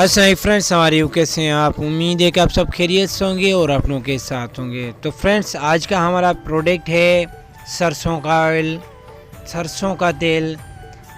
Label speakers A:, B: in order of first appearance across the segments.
A: अस्सलाम फ्रेंड्स, हमारे यू कैसे हैं आप। उम्मीद है कि आप सब खैरियत से होंगे और अपनों के साथ होंगे। तो फ्रेंड्स, आज का हमारा प्रोडक्ट है सरसों का ऑयल, सरसों का तेल,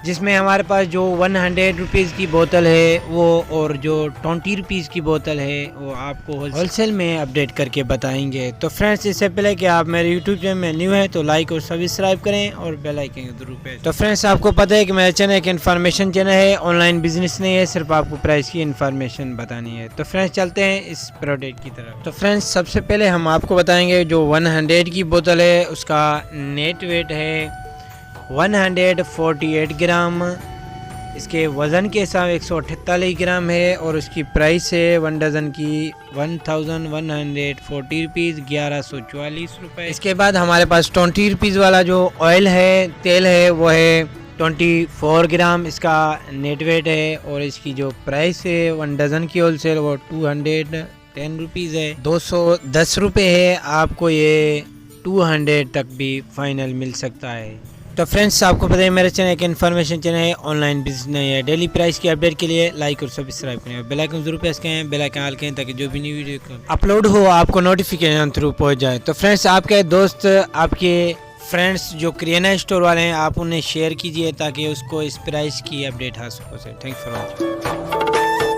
A: जिसमें हमारे पास जो 100 रुपीज़ की बोतल है वो और जो 20 रुपीज़ की बोतल है वो आपको होलसेल में अपडेट करके बताएंगे। तो फ्रेंड्स, इससे पहले कि आप मेरे यूट्यूब चैनल में न्यू है तो लाइक और सब्सक्राइब करें और बेल आइकन जरूर प्रेस। तो फ्रेंड्स, आपको पता है कि मेरा चैनल एक इन्फॉर्मेशन चैनल है, ऑनलाइन बिजनेस नहीं है, सिर्फ आपको प्राइस की इन्फॉर्मेशन बतानी है। तो फ्रेंड्स, चलते हैं इस प्रोडक्ट की तरफ। तो फ्रेंड्स, सबसे पहले हम आपको बताएंगे जो 100 की बोतल है उसका नेट वेट है 148 ग्राम। इसके वज़न के हिसाब 148 ग्राम है और उसकी प्राइस है 1 डज़न की 1140 रुपीज़, 1144 रुपये। इसके बाद हमारे पास 20 रुपीज़ वाला जो ऑयल है, तेल है, वो है 24 ग्राम। इसका नेट वेट है और इसकी जो प्राइस है 1 डज़न की होलसेल वो 210 रुपीज़ है, 210 रुपये है। आपको ये 200 तक भी फाइनल मिल सकता है। तो फ्रेंड्स, आपको पता है मेरा चैनल एक इन्फॉर्मेशन चैनल है, ऑनलाइन बिजनेस नहीं है। डेली प्राइस की अपडेट के लिए लाइक और सब्सक्राइब करें और बेल आइकन जरूर प्रेस करें, बेल आइकन ऑल करें ताकि जो भी न्यू वीडियो अपलोड हो आपको नोटिफिकेशन थ्रू पहुंच जाए। तो फ्रेंड्स, आपके दोस्त, आपके फ्रेंड्स जो किराना स्टोर वाले हैं, आप उन्हें शेयर कीजिए ताकि उसको इस प्राइस की अपडेट हासिल हो सके। Thank for watching.